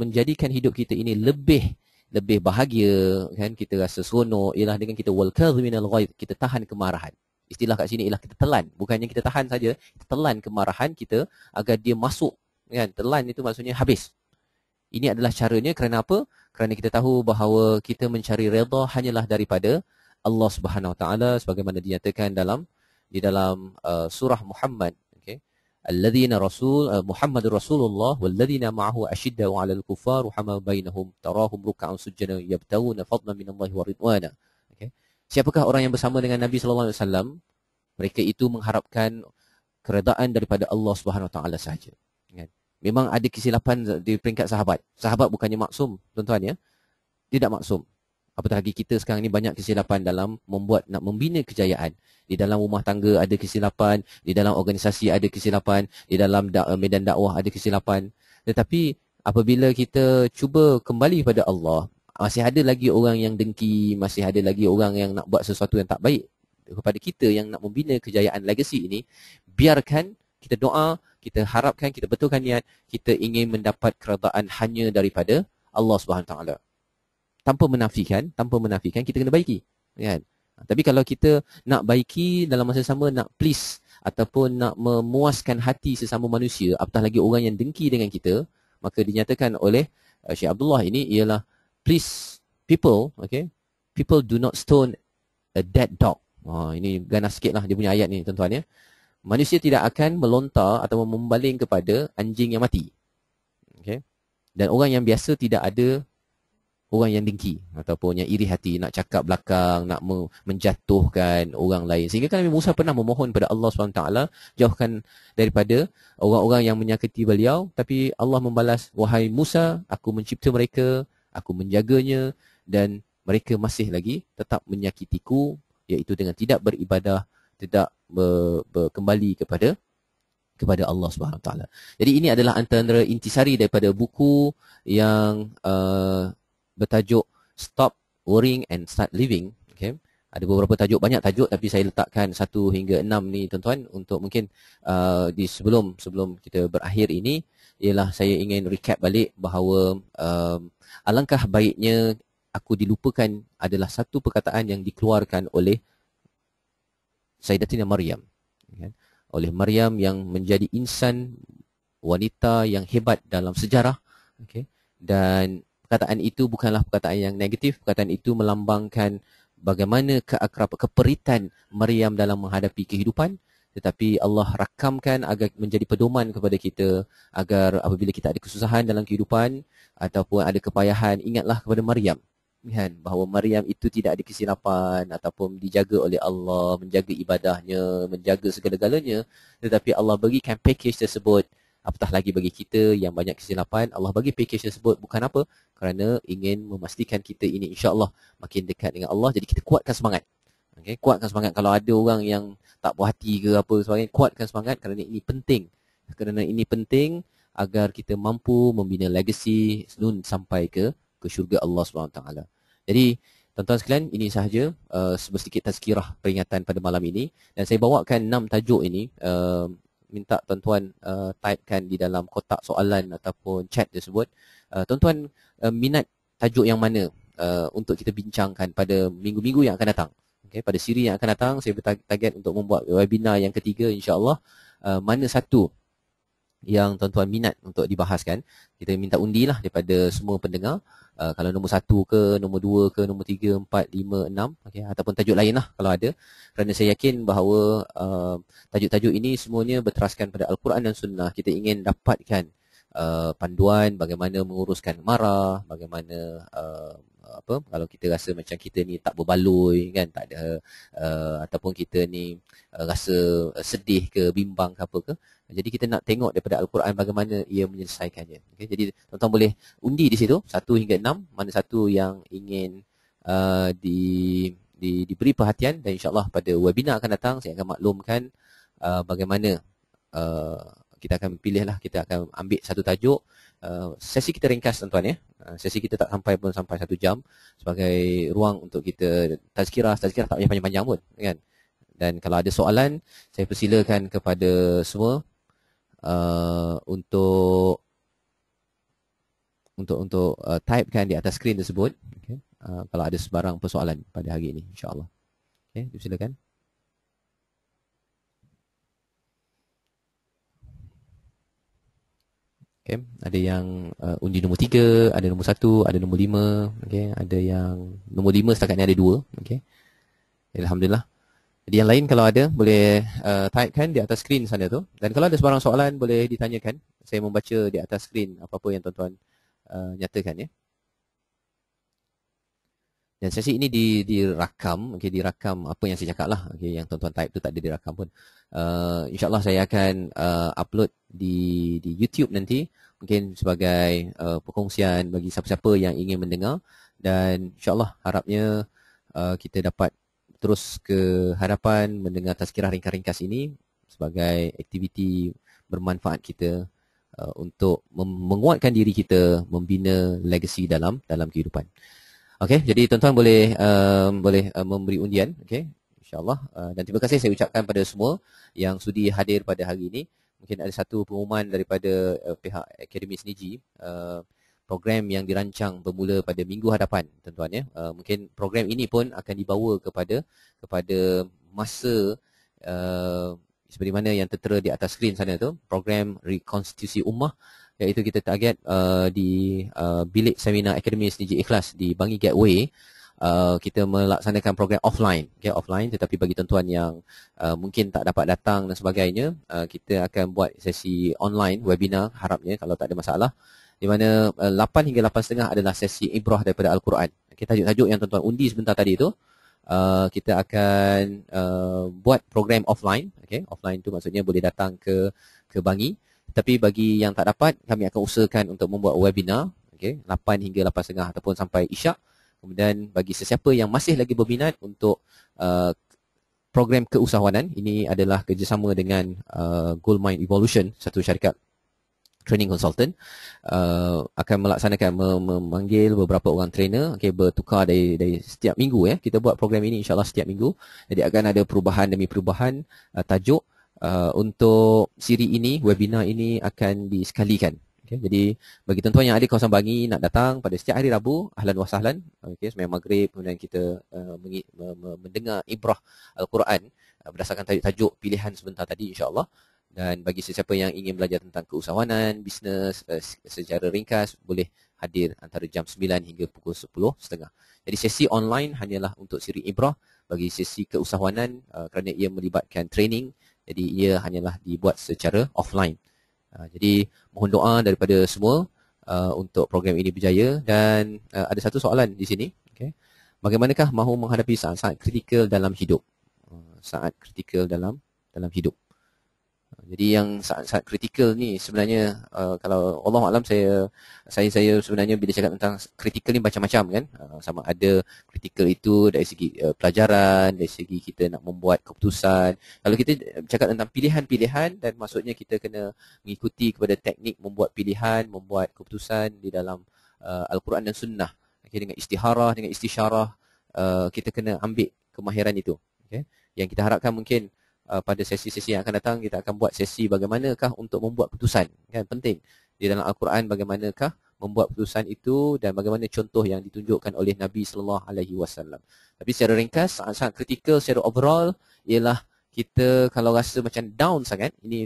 A: menjadikan hidup kita ini lebih bahagia, kan, kita rasa seronok, ialah dengan kita wal kadhiminal ghaidh, kita tahan kemarahan. Istilah kat sini ialah kita telan, bukannya kita tahan saja, kita telan kemarahan kita agar dia masuk, kan? Telan itu maksudnya habis. Ini adalah caranya. Kerana apa? Kerana kita tahu bahawa kita mencari redha hanyalah daripada Allah Subhanahu Wa Taala, sebagaimana dinyatakan di dalam surah Muhammad. الذين محمد رسول الله والذين معه أشداء على الكفار رحماء بينهم تراهم ركعا سجدا يبتغون فضلا من الله ورضوانا. Siapakah orang yang bersama dengan Nabi sallallahu alaihi wasallam? Mereka itu mengharapkan keredaan daripada Allah Subhanahu Wa Taala sahaja. Memang ada kesilapan di peringkat sahabat. Sahabat bukannya maksum, tuan-tuan, ya. Tidak maksum. Apatah lagi kita sekarang ni banyak kesilapan dalam nak membina kejayaan. Di dalam rumah tangga ada kesilapan, di dalam organisasi ada kesilapan, di dalam medan dakwah ada kesilapan. Tetapi apabila kita cuba kembali pada Allah, masih ada lagi orang yang dengki, masih ada lagi orang yang nak buat sesuatu yang tak baik kepada kita yang nak membina kejayaan legacy ini. Biarkan kita doa, kita harapkan, kita betulkan niat, kita ingin mendapat keredaan hanya daripada Allah Subhanahu Wa Taala. Tanpa menafikan kita kena baiki, kan? Tapi kalau kita nak baiki dalam masa sama nak please ataupun nak memuaskan hati sesama manusia, apatah lagi orang yang dengki dengan kita, maka dinyatakan oleh Syekh Abdullah ini ialah please people, okay? People do not stone a dead dog. Ini ganas sikitlah dia punya ayat ni, tuan-tuan, ya. Manusia tidak akan melontar atau membaling kepada anjing yang mati. Okay? Dan orang yang biasa tidak ada orang yang dengki ataupun yang iri hati, nak cakap belakang, nak menjatuhkan orang lain. Sehingga kan Nabi Musa pernah memohon pada Allah SWT, jauhkan daripada orang-orang yang menyakiti beliau. Tapi Allah membalas, wahai Musa, aku mencipta mereka, aku menjaganya, dan mereka masih lagi tetap menyakitiku, iaitu dengan tidak beribadah, tidak kembali kepada Allah SWT. Jadi ini adalah antara intisari daripada buku yang bertajuk Stop Worrying and Start Living. Okay. Ada beberapa tajuk, banyak tajuk, tapi saya letakkan 1 hingga 6 ni, tuan-tuan, untuk mungkin di sebelum kita berakhir ini, ialah saya ingin recap balik bahawa alangkah baiknya aku dilupakan adalah satu perkataan yang dikeluarkan oleh Sayyidatina Maryam, kan? Oleh Maryam yang menjadi insan wanita yang hebat dalam sejarah, okay? Dan perkataan itu bukanlah perkataan yang negatif. Perkataan itu melambangkan bagaimana keperitan Maryam dalam menghadapi kehidupan, tetapi Allah rakamkan agar menjadi pedoman kepada kita, agar apabila kita ada kesusahan dalam kehidupan ataupun ada kepayahan, ingatlah kepada Maryam, kan, bahawa Maryam itu tidak ada kesilapan ataupun dijaga oleh Allah, menjaga ibadahnya, menjaga segala-galanya, tetapi Allah bagikan package tersebut. Apatah lagi bagi kita yang banyak kesilapan, Allah bagi package tersebut bukan apa? Kerana ingin memastikan kita ini insya-Allah makin dekat dengan Allah. Jadi kita kuatkan semangat. Okay? Kuatkan semangat. Kalau ada orang yang tak puas hati ke apa sebagainya, kuatkan semangat kerana ini penting. Kerana ini penting agar kita mampu membina legacy nun sampai ke syurga Allah SWT. Jadi tuan-tuan sekalian, ini sahaja sedikit tazkirah peringatan pada malam ini, dan saya bawakan 6 tajuk ini. Minta tuan-tuan typekan di dalam kotak soalan ataupun chat tersebut. Tuan-tuan minat tajuk yang mana untuk kita bincangkan pada minggu-minggu yang akan datang. Okay, pada siri yang akan datang, saya bertarget untuk membuat webinar yang ketiga, insya-Allah. Mana satu yang tuan-tuan minat untuk dibahaskan, kita minta undi lah daripada semua pendengar. Kalau nombor 1 ke, nombor 2 ke, nombor 3, 4, 5, 6, okay, ataupun tajuk lain lah kalau ada. Kerana saya yakin bahawa tajuk-tajuk ini semuanya berteraskan pada Al-Quran dan Sunnah. Kita ingin dapatkan panduan bagaimana menguruskan marah, bagaimana kalau kita rasa macam kita ni tak berbaloi, kan, tak ada ataupun kita ni rasa sedih ke, bimbang ke apa ke. Jadi kita nak tengok daripada Al-Quran bagaimana ia menyelesaikannya. Okay? Jadi tuan-tuan boleh undi di situ 1 hingga 6, mana satu yang ingin diberi perhatian, dan insya-Allah pada webinar akan datang saya akan maklumkan bagaimana kita akan pilihlah, kita akan ambil satu tajuk. Sesi kita ringkas tuan-tuan, ya. Sesi kita tak sampai 1 jam sebagai ruang untuk kita tazkirah tak payah panjang-panjang pun, kan. Dan kalau ada soalan, saya persilakan kepada semua untuk typekan di atas skrin tersebut, okay. Kalau ada sebarang persoalan pada hari ini, insya-Allah. Okay, silakan. Okay. Ada yang undi nombor 3, ada nombor 1, ada nombor 5, okay. Ada yang nombor 5 setakat ni ada 2, okay. Alhamdulillah. Jadi yang lain kalau ada boleh typekan di atas skrin sana tu. Dan kalau ada sebarang soalan boleh ditanyakan. Saya membaca di atas skrin apa-apa yang tuan-tuan nyatakan, ya. Dan sesi ini dirakam, okay, dirakam apa yang saya cakap lah, okay, yang tuan-tuan type tu tak ada dirakam pun. InsyaAllah saya akan upload di YouTube nanti, mungkin sebagai perkongsian bagi siapa-siapa yang ingin mendengar. Dan insyaAllah harapnya kita dapat terus ke hadapan mendengar tazkirah ringkas-ringkas ini sebagai aktiviti bermanfaat kita untuk menguatkan diri kita, membina legacy dalam kehidupan. Okey, jadi tuan-tuan boleh memberi undian, okey, insya-Allah. Dan terima kasih saya ucapkan pada semua yang sudi hadir pada hari ini. Mungkin ada satu pengumuman daripada pihak Akademi Seniji, program yang dirancang bermula pada minggu hadapan, tuan-tuan, ya. Mungkin program ini pun akan dibawa kepada masa seperti mana yang tertera di atas skrin sana tu, program rekonstitusi ummah, iaitu kita target di bilik seminar Akademi Seniji Ikhlas di Bangi Gateway. Kita melaksanakan program offline, okay, offline, tetapi bagi tuan-tuan yang mungkin tak dapat datang dan sebagainya, kita akan buat sesi online webinar harapnya kalau tak ada masalah, di mana 8 hingga 8.30 adalah sesi ibrah daripada Al-Quran. Okay, tajuk-tajuk yang tuan-tuan undi sebentar tadi itu, kita akan buat program offline. Okay, offline tu maksudnya boleh datang ke Bangi. Tapi bagi yang tak dapat, kami akan usahakan untuk membuat webinar, okay, 8 hingga 8.30 ataupun sampai Isyak. Kemudian bagi sesiapa yang masih lagi berminat untuk program keusahawanan, ini adalah kerjasama dengan Goldmine Evolution, satu syarikat training consultant, akan melaksanakan memanggil beberapa orang trainer, okay, bertukar dari setiap minggu, ya. Kita buat program ini insya-Allah setiap minggu. Jadi akan ada perubahan demi perubahan tajuk. Untuk siri ini, webinar ini akan disekalikan. Okay, jadi bagi tuan-tuan yang ada kawasan Bangi nak datang pada setiap hari Rabu, ahlan wa sahlan. Okay, sembahyang maghrib, kemudian kita mendengar ibrah Al-Quran berdasarkan tajuk pilihan sebentar tadi, insya-Allah. Dan bagi sesiapa yang ingin belajar tentang keusahawanan, bisnes secara ringkas, boleh hadir antara jam 9 hingga pukul 10.30. Jadi sesi online hanyalah untuk siri ibrah. Bagi sesi keusahawanan, kerana ia melibatkan training, jadi ia hanyalah dibuat secara offline. Jadi mohon doa daripada semua untuk program ini berjaya. Dan ada satu soalan di sini. Okay. Bagaimanakah mahu menghadapi saat-saat kritikal dalam hidup? Saat kritikal dalam hidup. Jadi yang saat-saat kritikal ni sebenarnya kalau Allah Alam saya sebenarnya bila cakap tentang kritikal ni macam-macam kan. Sama ada kritikal itu dari segi pelajaran, dari segi kita nak membuat keputusan. Kalau kita cakap tentang pilihan-pilihan, dan maksudnya kita kena mengikuti kepada teknik membuat pilihan, membuat keputusan di dalam Al-Quran dan Sunnah. Okay, dengan istiharah, dengan istisyarah, kita kena ambil kemahiran itu. Okay. Yang kita harapkan mungkin pada sesi-sesi yang akan datang kita akan buat sesi bagaimanakah untuk membuat keputusan, kan penting di dalam Al-Quran, bagaimanakah membuat keputusan itu dan bagaimana contoh yang ditunjukkan oleh Nabi sallallahu alaihi wasallam. Tapi secara ringkas, sangat kritikal secara overall ialah kita kalau rasa macam down sangat, ini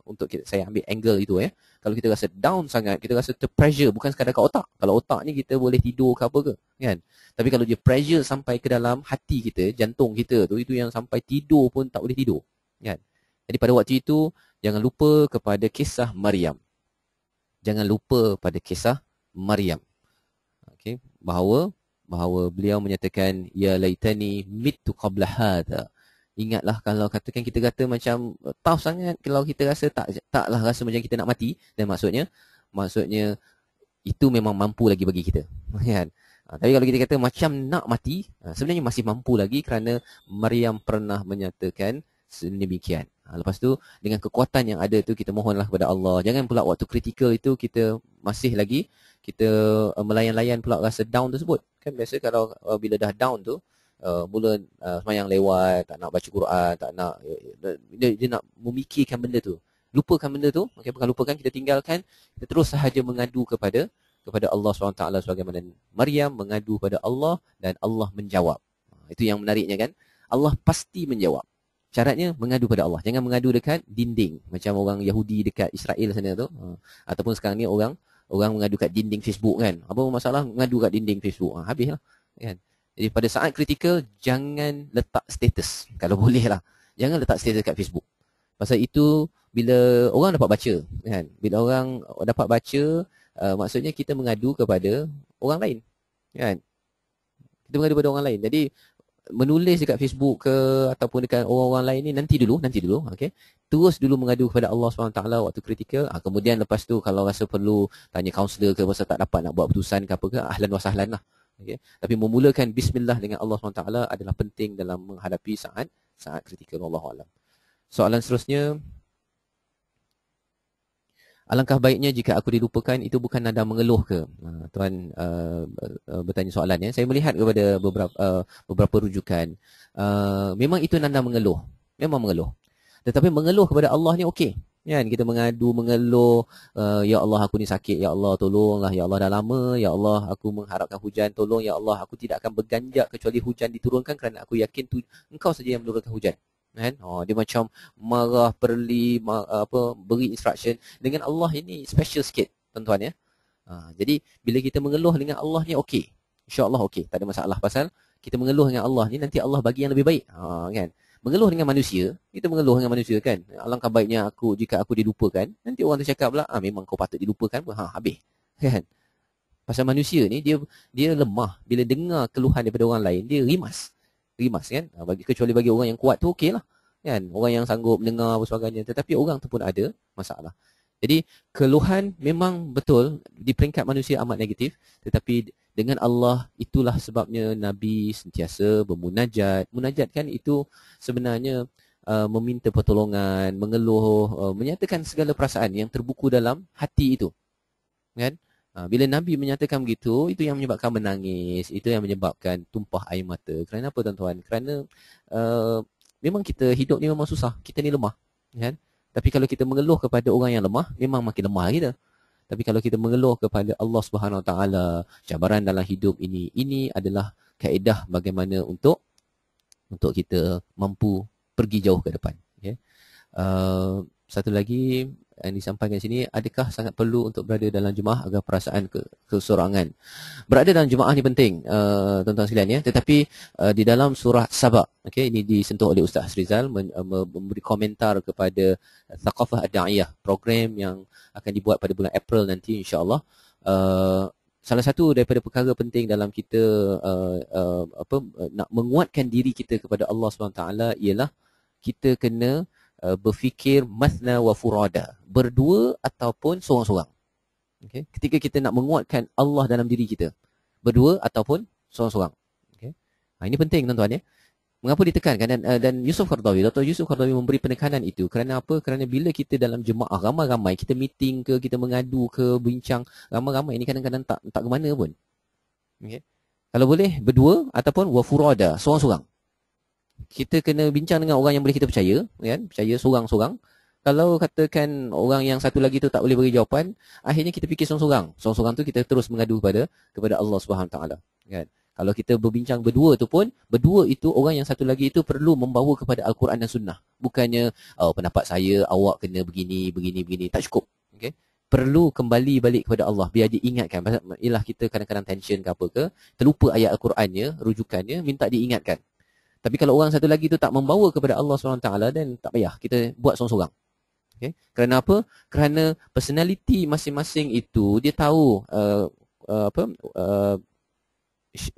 A: untuk saya ambil angle itu ya. Kalau kita rasa down sangat, kita rasa terpressure, bukan sekadar kat otak. Kalau otak ni kita boleh tidur ke apa ke, kan? Tapi kalau dia pressure sampai ke dalam hati kita, jantung kita tu, itu yang sampai tidur pun tak boleh tidur, kan? Jadi pada waktu itu jangan lupa kepada kisah Maryam. Jangan lupa pada kisah Maryam. Okey, bahawa beliau menyatakan ya laitani mittu qabla hadha. Ingatlah kalau katakan kita kata macam tough sangat, kalau kita rasa taklah rasa macam kita nak mati, dan maksudnya itu memang mampu lagi bagi kita, kan? Tapi kalau kita kata macam nak mati, sebenarnya masih mampu lagi kerana Maryam pernah menyatakan sedemikian. Lepas tu dengan kekuatan yang ada tu kita mohonlah kepada Allah. Jangan pula waktu kritikal itu kita masih lagi kita melayan-layan pula rasa down tersebut. Kan biasa kalau bila dah down tu mula semayang lewat, tak nak baca Quran, tak nak dia nak memikirkan benda tu. Lupakan benda tu, okay, bukan lupakan, kita tinggalkan, kita terus sahaja mengadu kepada Allah SWT sebagaimana Maryam mengadu kepada Allah dan Allah menjawab. Itu yang menariknya kan. Allah pasti menjawab. Syaratnya mengadu pada Allah. Jangan mengadu dekat dinding macam orang Yahudi dekat Israel sana tu. Ataupun sekarang ni orang mengadu kat dinding Facebook kan. Apa masalah mengadu kat dinding Facebook? Habislah kan. Jadi pada saat kritikal jangan letak status kalau boleh lah. Jangan letak status kat Facebook. Pasal itu bila orang dapat baca kan. Bila orang dapat baca maksudnya kita mengadu kepada orang lain kan. Kita mengadu kepada orang lain. Jadi menulis dekat Facebook ke ataupun dekat orang-orang lain ni nanti dulu, okey. Terus dulu mengadu kepada Allah SWT waktu kritikal. Kemudian lepas tu kalau rasa perlu tanya kaunselor ke pasal tak dapat nak buat keputusan ke apa ke, ahlan wa sahlan lah. Okey. Tapi memulakan bismillah dengan Allah SWT adalah penting dalam menghadapi saat kritikal. Wallahu alam. Soalan seterusnya, alangkah baiknya jika aku dilupakan, itu bukan nada mengeluh ke? Tuan bertanya soalan ya. Saya melihat kepada beberapa rujukan. Memang itu nada mengeluh. Memang mengeluh. Tetapi mengeluh kepada Allah ni okey. Kan? Kita mengeluh, ya Allah aku ni sakit, ya Allah tolonglah, ya Allah dah lama, ya Allah aku mengharapkan hujan, tolong ya Allah aku tidak akan berganjak kecuali hujan diturunkan kerana aku yakin engkau saja yang menurunkan hujan. Kan? Dia macam marah, beri instruction. Dengan Allah ini special sikit tuan-tuan ya. Jadi bila kita mengeluh dengan Allah ni okey, insya-Allah okey, tak ada masalah. Pasal kita mengeluh dengan Allah ni nanti Allah bagi yang lebih baik. Kan? Mengeluh dengan manusia, kita mengeluh dengan manusia kan. Alangkah baiknya jika aku dilupakan. Nanti orang tu cakap pula, memang kau patut dilupakan pun. Habis. Kan? Pasal manusia ni dia lemah. Bila dengar keluhan daripada orang lain, dia rimas kan. Kecuali bagi orang yang kuat tu okey lah kan, orang yang sanggup mendengar dan sebagainya. Tetapi orang tu pun ada masalah. Jadi keluhan memang betul di peringkat manusia amat negatif, tetapi dengan Allah itulah sebabnya Nabi sentiasa bermunajat. Munajat kan itu sebenarnya meminta pertolongan, mengeluh, menyatakan segala perasaan yang terbuku dalam hati itu kan. Bila Nabi menyatakan begitu, itu yang menyebabkan menangis, itu yang menyebabkan tumpah air mata. Kerana apa tuan-tuan? Kerana memang kita hidup ni memang susah, kita ni lemah kan. Tapi kalau kita mengeluh kepada orang yang lemah, memang makin lemah kita. Tapi kalau kita mengeluh kepada Allah Subhanahu Wa Taala, cabaran dalam hidup ini adalah kaedah bagaimana untuk kita mampu pergi jauh ke depan. Okay. Satu lagi yang disampaikan sini, adakah sangat perlu untuk berada dalam jemaah agar perasaan keseorangan? Berada dalam jemaah ni penting, tuan-tuan sekalian ya. Tetapi di dalam surah Saba, okay, ini disentuh oleh Ustaz Rizal memberi komentar kepada Thaqafah Ad-Da'iyah, program yang akan dibuat pada bulan April nanti insya-Allah. Salah satu daripada perkara penting dalam kita nak menguatkan diri kita kepada Allah SWT ialah kita kena berfikir mathna wa furada, berdua ataupun seorang-seorang. Okay. Ketika kita nak menguatkan Allah dalam diri kita, berdua ataupun seorang-seorang. Okay. Ini penting tuan-tuan ya. Mengapa ditekankan? Dan Yusuf Qaradawi, Dr. Yusuf Qaradawi memberi penekanan itu. Kerana apa? Kerana bila kita dalam jemaah ramai-ramai, kita meeting ke, kita mengadu ke, bincang ramai-ramai, ini kadang-kadang tak ke mana pun. Okay. Kalau boleh berdua ataupun wa furada, seorang-seorang. Kita kena bincang dengan orang yang boleh kita percaya, kan? Percaya seorang-seorang. Kalau katakan orang yang satu lagi tu tak boleh beri jawapan, akhirnya kita fikir seorang-seorang. Seorang-seorang tu kita terus mengadu kepada Allah Subhanahu Taala, kan? Kalau kita berbincang berdua tu pun, berdua itu orang yang satu lagi itu perlu membawa kepada Al-Quran dan Sunnah. Bukannya pendapat saya, awak kena begini, tak cukup. Okay? Perlu kembali balik kepada Allah biar diingatkan. Ialah kita kadang-kadang tension ke apa ke, terlupa ayat Al-Qurannya, rujukannya, minta diingatkan. Tapi kalau orang satu lagi tu tak membawa kepada Allah SWT, dan tak payah, kita buat seorang-seorang. Okay? Kerana apa? Kerana personality masing-masing itu, dia tahu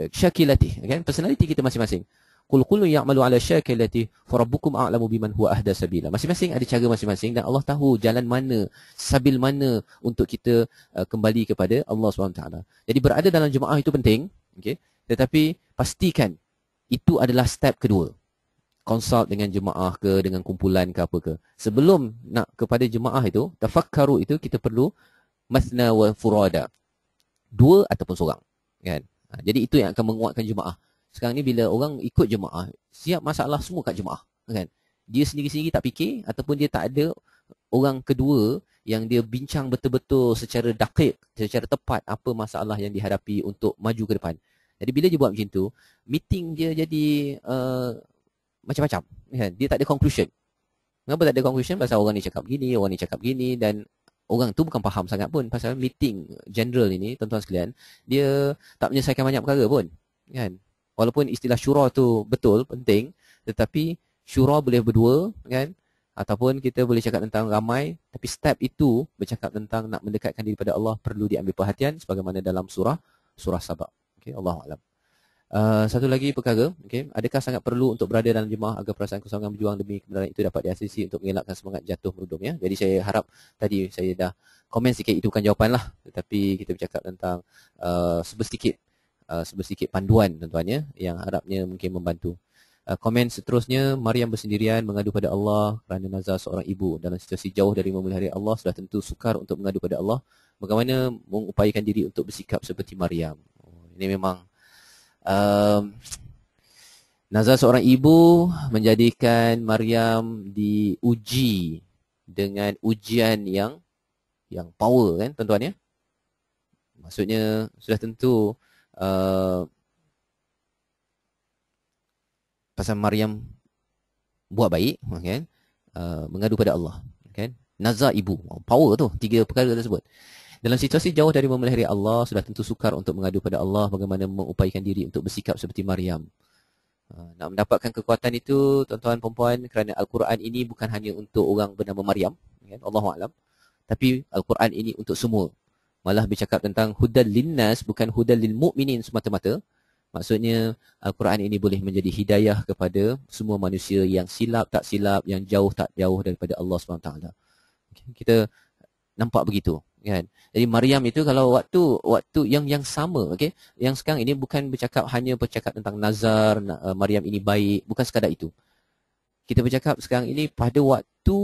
A: syakilati, kan? Personality kita masing-masing. Qul kullu ya'malu 'ala syakilati fa rabbukum a'lamu biman huwa ahda sabila. Masing-masing ada cara masing-masing dan Allah tahu jalan mana, sabil mana untuk kita kembali kepada Allah SWT. Jadi berada dalam jemaah itu penting, okey. Tetapi pastikan itu adalah step kedua. Consult dengan jemaah ke, dengan kumpulan ke apa ke. Sebelum nak kepada jemaah itu, tafakkaru itu kita perlu mathna wa furada. Dua ataupun seorang, kan? Jadi itu yang akan menguatkan jemaah. Sekarang ni bila orang ikut jemaah, siap masalah semua kat jemaah, kan? Dia sendiri-sendiri tak fikir ataupun dia tak ada orang kedua yang dia bincang betul-betul secara daqiq, secara tepat apa masalah yang dihadapi untuk maju ke depan. Jadi bila dia buat macam tu, meeting dia jadi macam-macam, kan? Dia tak ada conclusion. Kenapa tak ada conclusion? Pasal orang ni cakap gini, orang ni cakap gini, dan orang tu bukan faham sangat pun pasal meeting general ini, tuan-tuan sekalian, dia tak menyelesaikan banyak perkara pun, kan? Walaupun istilah syura tu betul, penting, tetapi syura boleh berdua, kan? Ataupun kita boleh cakap tentang ramai, tapi step itu bercakap tentang nak mendekatkan diri pada Allah perlu diambil perhatian sebagaimana dalam surah Sabah. Okay, Allahu'alam. Satu lagi perkara, okay, adakah sangat perlu untuk berada dalam jemaah agar perasaan keseorangan berjuang demi kebenaran itu dapat diasisi untuk mengelakkan semangat jatuh menudum, ya? Jadi saya harap tadi saya dah komen sikit, itu bukan jawapan lah, tetapi kita bercakap tentang sebersikit panduan, tuan-tuan, ya, yang harapnya mungkin membantu. Komen seterusnya, Maryam bersendirian mengadu pada Allah kerana nazar seorang ibu dalam situasi jauh dari memelihara Allah, sudah tentu sukar untuk mengadu pada Allah. Bagaimana mengupayakan diri untuk bersikap seperti Maryam? Ini memang nazar seorang ibu menjadikan Maryam diuji dengan ujian yang power, kan, tuan-tuan, ya. Maksudnya sudah tentu pasal Maryam buat baik, kan, mengadu pada Allah, kan. Nazar ibu, power tu, tiga perkara tersebut. Dalam situasi jauh dari memelihara Allah, sudah tentu sukar untuk mengadu pada Allah. Bagaimana mengupayakan diri untuk bersikap seperti Maryam? Nak mendapatkan kekuatan itu, tuan-tuan perempuan, kerana Al-Quran ini bukan hanya untuk orang bernama Maryam, kan? Allahu'alam. Tapi Al-Quran ini untuk semua. Malah bercakap tentang hudal linnas, bukan hudal lil mu'minin semata-mata. Maksudnya Al-Quran ini boleh menjadi hidayah kepada semua manusia yang silap tak silap, yang jauh tak jauh daripada Allah SWT. Kita nampak begitu, kan? Jadi Maryam itu kalau waktu yang sama, okey, yang sekarang ini bukan hanya bercakap tentang nazar, Maryam ini baik, bukan sekadar itu. Kita bercakap sekarang ini pada waktu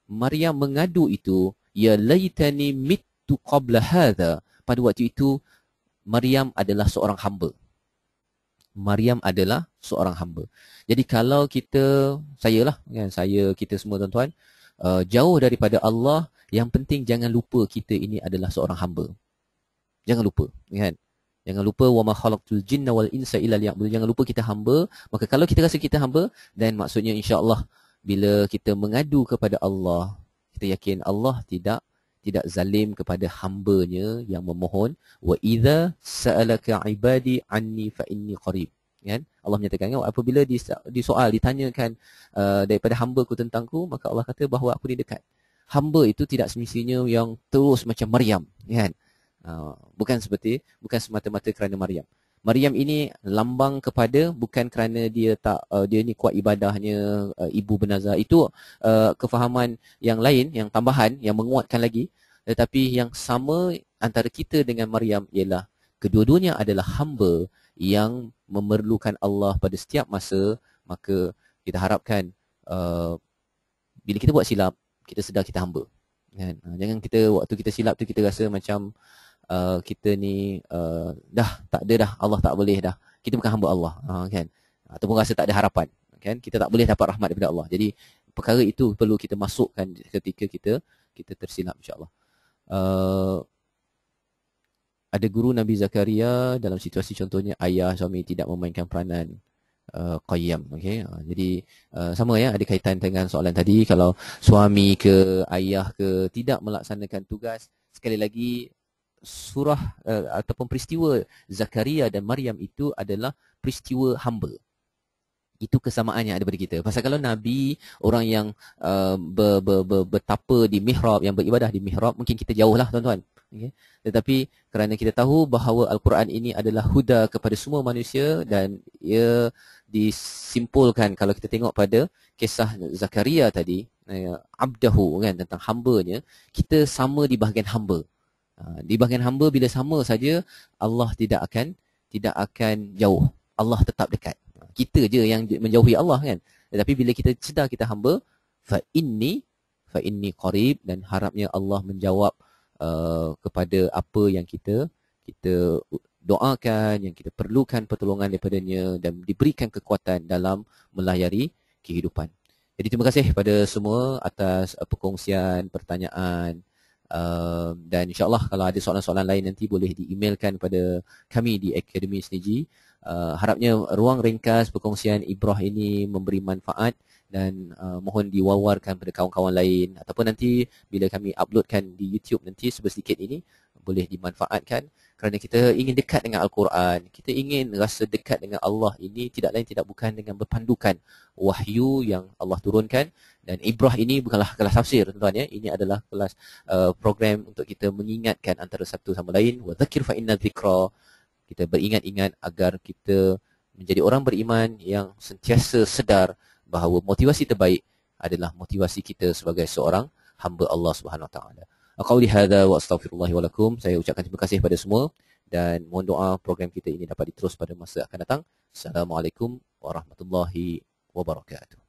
A: Maryam mengadu itu, ya laitani mittu qabla hadha. Pada waktu itu Maryam adalah seorang hamba. Maryam adalah seorang hamba. Jadi kalau kita, kita semua tuan-tuan, jauh daripada Allah. Yang penting jangan lupa kita ini adalah seorang hamba. Jangan lupa, kan? Jangan lupa wa ma khalaqtul jinna wal insa illa liya'budun. Jangan lupa kita hamba. Maka kalau kita rasa kita hamba, dan maksudnya insya-Allah bila kita mengadu kepada Allah, kita yakin Allah tidak zalim kepada hambanya yang memohon. Wa idza sa'alaka ibadi anni fa inni qarib. Kan? Allah menyatakan, apabila disoal, ditanyakan daripada hamba-Ku tentangku, maka Allah kata bahawa aku ni dekat. Hamba itu tidak semestinya yang terus macam Maryam, kan? Bukan semata-mata kerana Maryam. Maryam ini lambang kepada, bukan kerana dia ni kuat ibadahnya, ibu bernazar. Itu kefahaman yang lain, yang tambahan, yang menguatkan lagi. Tetapi yang sama antara kita dengan Maryam ialah kedua-duanya adalah hamba yang memerlukan Allah pada setiap masa. Maka kita harapkan bila kita buat silap, kita sedar kita hamba, kan? Jangan kita waktu kita silap tu kita rasa macam kita ni dah tak ada dah, Allah tak boleh dah, kita bukan hamba Allah, kan? Ataupun rasa tak ada harapan, kan? Kita tak boleh dapat rahmat daripada Allah. Jadi perkara itu perlu kita masukkan ketika kita tersilap, insya-Allah. Ada guru Nabi Zakaria dalam situasi contohnya ayah suami tidak memainkan peranan qayyam, okey. Jadi sama ya, ada kaitan dengan soalan tadi. Kalau suami ke ayah ke tidak melaksanakan tugas, sekali lagi surah ataupun peristiwa Zakaria dan Maryam itu adalah peristiwa hamba. Itu kesamaannya ada pada kita. Pasal kalau Nabi, orang yang bertapa di mihrab, yang beribadah di mihrab, mungkin kita jauh lah, tuan-tuan. Okay. Tetapi kerana kita tahu bahawa Al-Quran ini adalah huda kepada semua manusia, dan ia disimpulkan kalau kita tengok pada kisah Zakaria tadi, abdahu, kan, tentang hambanya, kita sama di bahagian hamba. Di bahagian hamba, bila sama saja, Allah tidak akan jauh. Allah tetap dekat. Kita je yang menjauhi Allah, kan. Tetapi bila kita sedar kita hamba, fa inni qarib, dan harapnya Allah menjawab kepada apa yang kita doakan, yang kita perlukan pertolongan daripadanya, dan diberikan kekuatan dalam melayari kehidupan. Jadi terima kasih pada semua atas perkongsian, pertanyaan, dan insya-Allah kalau ada soalan-soalan lain nanti boleh di-emailkan pada kami di Akademi Sniji. Harapnya ruang ringkas perkongsian Ibrah ini memberi manfaat, dan mohon diwawarkan pada kawan-kawan lain, ataupun nanti bila kami uploadkan di YouTube nanti sedikit ini boleh dimanfaatkan, kerana kita ingin dekat dengan Al-Quran, kita ingin rasa dekat dengan Allah. Ini tidak lain tidak bukan dengan berpandukan wahyu yang Allah turunkan. Dan Ibrah ini bukanlah kelas tafsir, tuan-tuan ya. Ini adalah kelas program untuk kita mengingatkan antara satu sama lain. Wa dzakir fa inna dzikra. Kita beringat-ingat agar kita menjadi orang beriman yang sentiasa sedar bahawa motivasi terbaik adalah motivasi kita sebagai seorang hamba Allah Subhanahu Wa Taala. Aqauli hadza wa astaghfirullahi wa lakum. Saya ucapkan terima kasih pada semua, dan mohon doa program kita ini dapat diterus pada masa akan datang. Assalamualaikum warahmatullahi wabarakatuh.